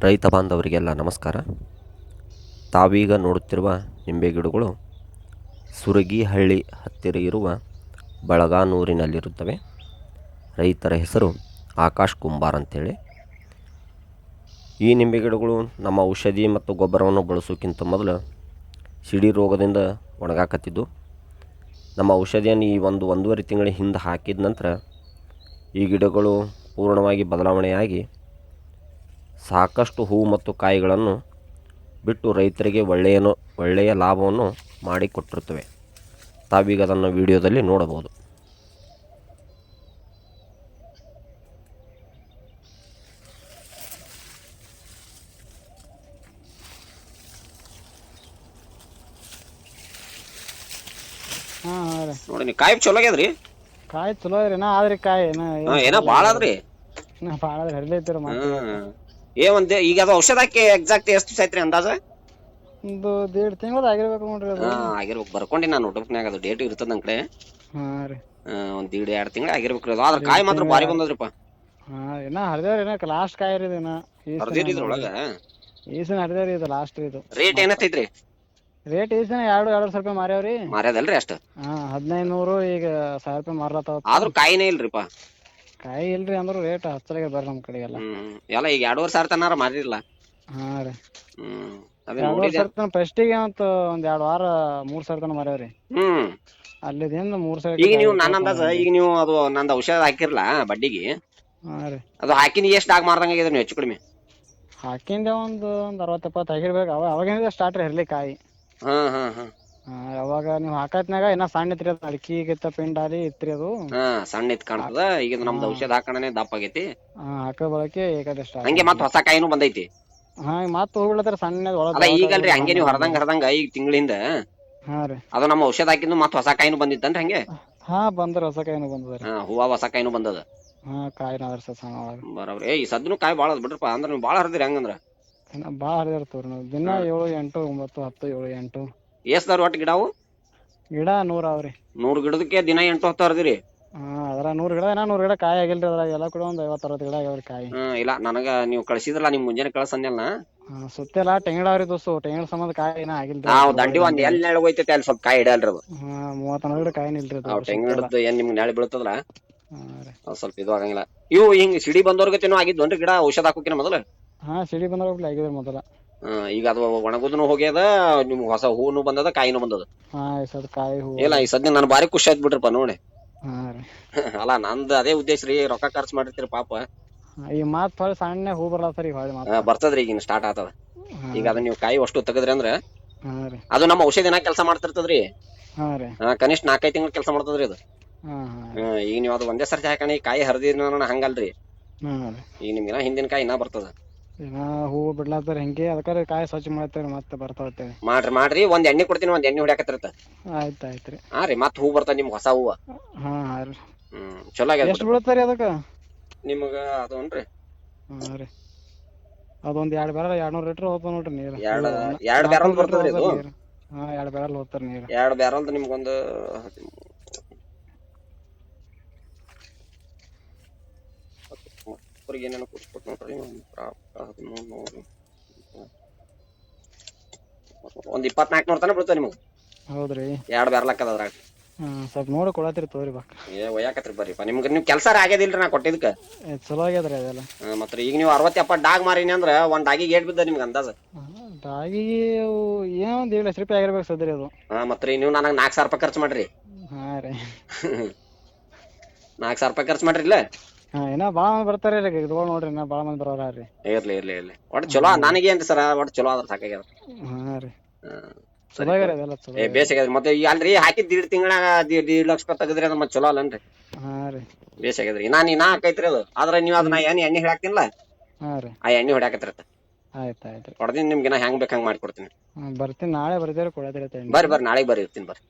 ರೈತ ಬಾಂಧವರಿಗೆಲ್ಲ ನಮಸ್ಕಾರ. ತಾವೀಗ ನೋಡುತ್ತಿರುವ ನಿಂಬೆ ಗಿಡಗಳು ಸುರಗಿಹಳ್ಳಿ ಹತ್ತಿರ ಇರುವ ಬಳಗಾನೂರಿನಲ್ಲಿರುತ್ತವೆ. ರೈತರ ಹೆಸರು ಆಕಾಶ್ ಕುಂಬಾರ್ ಅಂತೇಳಿ. ಈ ನಿಂಬೆ ಗಿಡಗಳು ನಮ್ಮ ಔಷಧಿ ಮತ್ತು ಗೊಬ್ಬರವನ್ನು ಬಳಸೋಕ್ಕಿಂತ ಮೊದಲು ಸಿಡಿ ರೋಗದಿಂದ ಒಣಗಾಕತ್ತಿದ್ದು. ನಮ್ಮ ಔಷಧಿಯನ್ನು ಈ ಒಂದೂವರೆ ತಿಂಗಳ ಹಿಂದೆ ಹಾಕಿದ ನಂತರ ಈ ಗಿಡಗಳು ಪೂರ್ಣವಾಗಿ ಬದಲಾವಣೆಯಾಗಿ ಸಾಕಷ್ಟು ಹೂವು ಮತ್ತು ಕಾಯಿಗಳನ್ನು ಬಿಟ್ಟು ರೈತರಿಗೆ ಒಳ್ಳೆಯ ಲಾಭವನ್ನು ಮಾಡಿಕೊಟ್ಟಿರುತ್ತವೆ. ತಾವೀಗ ಅದನ್ನು ವಿಡಿಯೋದಲ್ಲಿ ನೋಡಬಹುದು. ನೋಡಿ ನೀವು ಕಾಯಿ ಚಲೋ ಆಗ್ಯದ್ರಿ. ಕಾಯಿ ಚಲೋ ಇದ್ರಿ ಆದ್ರಿ ಕಾಯಿ ಏನೋ ಭಾಳ ಆದ್ರಿ. ಭಾಳ ಹರಿಲೈತಿರ ಒಂದ್ ಈಗ ಅದು ಔಷಧ ಹಾಕಿ ಎಕ್ಸಾಕ್ಟ್ ಎಷ್ಟು ದಿವಸ ಐತ್ರಿ ಅಂದಾಜ? ಒಂದು 1.5 ತಿಂಗಳ ಆಗಿರ್ಬೇಕು ನೋಡ್ರಿ ಅದು. ಆಗಿರ್ಬೇಕು, ಬರ್ಕೊಂಡಿ ನಾನು ನೋಟ್ಬುಕ್ನಾಗ ಅದು ಡೇಟ್ ಇರ್ತದ ನನ್ ಕಡೆ. ಒಂದ್ 1.5-2 ತಿಂಗಳ ಆಗಿರ್ಬೇಕ್ರಿ ಅದು. ಆದ್ರ ಕಾಯಿ ಮಾತ್ರ ಭಾರಿ ಬಂದದ್ರಿಪ್ಪ. ಇನ್ನ ಹರಿದೇವ್ರಿ, ಲಾಸ್ಟ್ ಕಾಯಿ ರೀ ಇದ್ರೊಳಗ ಈಸಿನ ಹರಿದೇವ್ರಿ ಇದು ಲಾಸ್ಟ್ ಇದು. ರೇಟ್ ಏನತ್ತೈತ್ರಿ? ರೇಟ್ ಈಸಿನ 2-2.5 ರೂಪಾಯಿ ಮಾರ್ಯಾವ್ರಿ. ಮಾರ್ಯಾದಲ್ರಿ ಅಷ್ಟ? 1500 ಈಗ 1000 ರೂಪಾಯಿ ಮಾರ್ಲತ್ತಾವ. ಆದ್ರೂ ಕಾಯಿನೇ ಇಲ್ರಿಪ್ಪ. ಕಾಯಿ ಇಲ್ರಿ ಅಂದ್ರ ರೇಟ್ ಹಚ್ಚಲಾಗ ಬರ್ರಿ ನಮ್ ಕಡೆ ಎಲ್ಲ. ಎಲ್ಲ ಈಗ 2,500 ತನಾರ ಮಾರಿರಲ್ಲ. ರೀ 2,500 ತನ ಫಸ್ಟಿಗೆ ಒಂದ್ 2 ವಾರ 3,000 ತನ ಮಾರ್ಯಾವ್ರಿ. ಅಲ್ಲಿದಿಂದ 3,000. ಈಗ ನೀವು ನನ್ನ ಅಂದಾಜ ಈಗ ನೀವು ಅದು ನಂದು ಔಷಧ ಹಾಕಿರ್ಲಾ ಬಡ್ಡಿಗೆ, ಅದು ಹಾಕಿನ ಎಷ್ಟ್ ಆಗ ಮಾರ್ದಂಗ ಆಗಿದ್ರಿ ನೀವು ಹೆಚ್ಚು ಕಡಿಮೆ? ಹಾಕಿಂದ ಒಂದ್ 60-70 ಆಗಿರ್ಬೇಕು. ಅವಾಗಿಂದ ಸ್ಟಾರ್ಟ್ ಇರ್ಲಿ ಕಾಯಿ. ಯಾವಾಗ ನೀವು ಹಾಕತ್ನಾಗ ಇನ್ನ ಸಣ್ಣ ಇತ್ರಿ ಅದು, ಅಡಿಕೆ ಪಿಂಡಾಲಿ ಇತ್ರಿ ಅದು. ಸಣ್ಣ ಇತ್ ಕಾಣ್ತದ. ಈಗ ನಮ್ದು ಔಷಧ ಹಾಕಣನೆ ದಪ್ಪ ಆಗೈತಿ. ಹಾಕೋ ಬಳಕೆ ಹಂಗೆ ಮತ್ತ ಹೊಸ ಕಾಯಿನೂ ಬಂದೈತಿ. ಮತ್ತ ಹೋಗ್ಬಿಡತ್ತಾರ ಸಣ್ಣ ಒಳಗ. ಈಗಲ್ರಿ ಹಂಗೆ ನೀವು ಹರದಂಗ ಈಗ ತಿಂಗಳಿಂದ ಅದು ನಮ್ಮ ಔಷಧ ಹಾಕಿದ್ದು ಮತ್ತ ಹೊಸ ಕಾಯಿನೂ ಬಂದಿತ್ತನ್ರಿ ಹಂಗೆ? ಬಂದ್ರ ಹೊಸ ಕಾಯಿನೂ ಬಂದದ. ಹೂವ ಹೊಸ ಕಾಯಿನೂ ಬಂದದ. ಕಾಯಿನ ಸಣ್ಣ ಬರೋಬ್ರಿ. ಈ ಸದ್ನು ಕಾಯಿ ಬಾಳ ಅದ ಬಿಡ್ರಪ್ಪ. ಅಂದ್ರ ನೀವು ಬಾಳ ಹರಿದಿರಿ ಹಂಗಂದ್ರ. ಬಾಳ ಹರಿದಿರ್ತವ್ರಿ ನಾವು ದಿನ 7, 8, 9, 10, 7, 8. ಎಷ್ಟಾದ್ರು ಒಟ್ಟು ಗಿಡವು? ಗಿಡ 100 ಅವ್ರಿ. 100 ಗಿಡದಕ್ಕೆ ದಿನ 8-10 ಹರಿದಿರಿ? ಅದ್ರ 100 ಗಿಡ 100 ಗಿಡ ಕಾಯಿ ಆಗಿಲ್ರಿ. ಅದ್ರಾಗ ಎಲ್ಲ ಕೂಡ ಒಂದ್ 50-60 ಗಿಡ ಆಗ್ಯಾವ್ರಿ ಕಾಯಿ. ಇಲ್ಲ ನನಗ ನೀವು ಕಳ್ಸಿದ್ರಲ್ಲ ನಿಮ್ ಮುಂಜಾನೆ ಕಳ್ಸಂದ್ಯಲ್ಲ. ಸುತ್ತೆಲ್ಲ ತೆಂಗಿಡವ್ರಿ ದೋಸ್ತು. ತೆಂಗಿಡ ಸಂಬಂಧ ಕಾಯಿ ಏನ ಆಗಿಲ್ರಿ. ದಂಡಿ ಒಂದ್ ಎಲ್ಲಿ ನೆಳ ಹೋಯ್ತೈತಿ ಅಲ್ಲಿ ಸ್ವಲ್ಪ ಕಾಯಿ ಹಿಡಿಯಲ್ರಿ ಅದು. 30 ಗಿಡ ಕಾಯಿ ನಿಲ್ರಿ. ತೆಂಗಿನ ಗಿಡದ್ದು ಏನ್ ನಿಮ್ಗೆ ನೆಳಿ ಬೀಳ್ತದಲ್ಲ ಸ್ವಲ್ಪ ಇದು ಆಗಂಗಿಲ್ಲ. ಇವು ಹಿಂಗ್ ಸಿಡಿ ಬಂದವ್ರಿಗತೇನೋ ಆಗಿದ್ವನ್ರಿ ಗಿಡ ಔಷಧ ಹಾಕೋಕಿನ ಮೊದಲ? ಸಿಡಿ ಬಂದವ್ರಿ ಆಗಿದ್ರಿ ಮೊದಲ. ಈಗ ಅದು ಒಣಗುದನು ಹೋಗ್ಯದ, ನಿಮ್ಗೆ ಹೊಸ ಹೂನು ಬಂದದ, ಕಾಯಿನೂ ಬಂದದ. ಕಾಯಿ ಹೂ ಇಲ್ಲ ಈ ಸದ್ಯ ನನ್ ಬಾರಿ ಖುಷಿ ಆಯ್ತು ಬಿಡ್ರಪ್ಪ ನೋಡಿ. ಅಲ್ಲ ನಂದು ಅದೇ ಉದ್ದೇಶ ರೀ, ರೊಕ್ಕ ಖರ್ಚು ಮಾಡಿರ್ತೀರಿ ಪಾಪ. ಈ ಮಾತ್ ಹೊಳ್ಳಿ ಸಣ್ಣ ಹೂ ಬರ್ಲಾತ್ರಿ. ಬರ್ತದ್ರಿ ಈಗ ಸ್ಟಾರ್ಟ್ ಆತದ. ಈಗ ಅದನ್ನ ನೀವು ಕಾಯಿ ಅಷ್ಟು ತೆಗದ್ರಿ ಅಂದ್ರ ಅದು ನಮ್ಮ ಔಷಧಿ ಏನಾಗ ಕೆಲಸ ಮಾಡ್ತಿರ್ತದ್ರಿ. ಕನಿಷ್ಠ 4-5 ತಿಂಗಳು ಕೆಲಸ ಮಾಡ್ತದ್ರಿ ಅದು. ಈಗ ನೀವು ಅದು ಒಂದೇ ಸರ್ತಿ ಹಾಕಣಿ ಕಾಯಿ ಹರಿದಿನ ಹಂಗಲ್ರಿ. ಈಗ ನಿಮ್ಗೆ ಹಿಂದಿನ ಕಾಯಿ ಇನ್ನ ಬರ್ತದ. ಹೂ ಬಿಡ್ಲಾತಾರ ಹಿಂಗೆ, ಅದಕ್ಕೆ ಕಾಯಿ ಸ್ವಚ್ಛ ಮಾಡ್ತೇವ್ರಿ. ಮತ್ತೆ ಬರ್ತಾವತ್ತೇಳಿ ಮಾಡ್ರಿ. ಒಂದ್ ಎಣ್ಣೆ ಕೊಡ್ತೀನಿ, ಒಂದ್ ಎಣ್ಣೆ ಹೊಡ್ಯಾಕತ್ತಿರತ್ತ. ಆಯ್ತಾಯ್ತ್ರಿ. ರೀ ಮತ್ ಹೂ ಬರ್ತಾವ ನಿಮ್ಗೆ ಹೊಸ ಹೂವ. ಚಲೋ ಆಗ್ಯದ. ಎಷ್ಟು ಬೀಳತ್ತಾರಿ ಅದಕ್ಕ ನಿಮಗ? ಅದನ್ರಿ ಅದೊಂದ್ 2 ಬ್ಯಾರಲ್ 200 ಲೀಟರ್ ಹೋಗ್ತಾವ ನೋಡ್ರಿ ನೀರು. 2 ಬ್ಯಾರಲ್ ಬರ್ತದ್ರಿ ಇದು? 2 ಬ್ಯಾರಲ್ ಹೋಗ್ತಾರ ನೀರು. 2 ಬ್ಯಾರಲ್ ನಿಮ್ಗೊಂದು ಏನೇನೋ ಕೊಡ್ಸ್ಕೊಟ್ ನೋಡ್ರಿ. ಒಂದ್ 2400 ತನ ಬೀಳ್ತಾವ ನಿಮಗ್. ಹೌದ್ರಿ? 2 ಬ್ಯಾರಲ್ ಹಾಕದ ಅದ್ರಾಗ. ಸ್ವಲ್ಪ ನೋಡಿ ಕೊಡತ್ರಿ ತೋರಿ ಬಾ. ಒಯ್ಯಾಕತ್ರಿ ಬರ್ರಿಪ್ಪ. ನಿಮ್ಗೆ ನಿಮ್ ಕೆಲಸ ಆಗ್ಯದಿಲ್ರಿ ನಾ ಕೊಟ್ಟಿದ್ಕ? ಚಲೋ ಆಗ್ಯದ್ರಿ ಅದೆಲ್ಲ. ಮತ್ರಿ ಈಗ ನೀವು 60-70 ಡಾಗ್ ಮಾರಿನಿ ಅಂದ್ರ ಒಂದ್ ಡಾಗಿಗೆ ಏಟ್ ಬಿದ್ದ ನಿಮ್ಗೆ ಅಂದಾಜ? ಡಾಗಿಗೆ ಏನೋ ಒಂದ್ 1 ಲಕ್ಷ ರೂಪಾಯಿ ಆಗಿರ್ಬೇಕು ಸದ್ರಿ ಅದು. ಮತ್ರಿ ನೀವು ನನಗ್ 4,000 ರೂಪಾಯಿ ಖರ್ಚು ಮಾಡ್ರಿ. 4,000 ರೂಪಾಯಿ ಖರ್ಚು ಮಾಡ್ರಿ. ಇಲ್ಲ ಇನ್ನ ಬಾಳ ಮಂದಿ ಬರ್ತಾರ ಇದ್ರೊಳಗ ನೋಡ್ರಿ. ಇನ್ನ ಬಾಳ ಮಂದಿ ಬರೋರಿ. ಇರ್ಲಿ ಒಟ್ಟು ಚಲೋ ನನಗೆ ಏನ್ರಿ ಸರ, ಒಟ್ಟು ಚಲೋ ಆದ್ರ ಸಾಕಾಗ್ಯದ. ಚಲೋ ಆಗ್ಯಾರ ಅದೆಲ್ಲ. ಚಲೋ ಬೇಸಾಗ್ಯದ್ರಿ. ಮತ್ತೆ ಅಲ್ರಿ ಹಾಕಿದ್ 1.5 ತಿಂಗಳಾಗ 1.5 ಲಕ್ಷ ರೂಪಾಯಿ ತೆಗದ್ರಿ ಅಂದ್ರೆ ಮತ್ತೆ ಚಲೋ ಅಲ್ಲನ್ರಿ? ಬೇಸಾಗ್ಯದ್ರಿ. ಇನ್ನ ಹಾಕೈತ್ರಿ ಅದು. ಆದ್ರೆ ನೀವು ಅದನ್ನ ಎಣ್ಣೆ ಹೊಡ್ಯಾಕ್ತಿನಲ್ಲ, ಆ ಎಣ್ಣೆ ಹೊಡ್ಯಾಕತ್ತಿರತ್ತ. ಆಯ್ತಾಯ್ತ್ರಿ. ಹೊಡೆದಿನ ನಿಮ್ಗೆ ಹೆಂಗ್ ಬೇಕು ಹಂಗ್ ಮಾಡ್ಕೊಡ್ತೀನಿ. ಬರ್ತೀನಿ ನಾಳೆ ಬರ್ತೀರಿ ಕೊಡತ್ರಿ. ಬರ್ರಿ ನಾಳೆಗೆ ಬರ್ರಿ, ಇರ್ತೀನಿ ಬರ್ರಿ.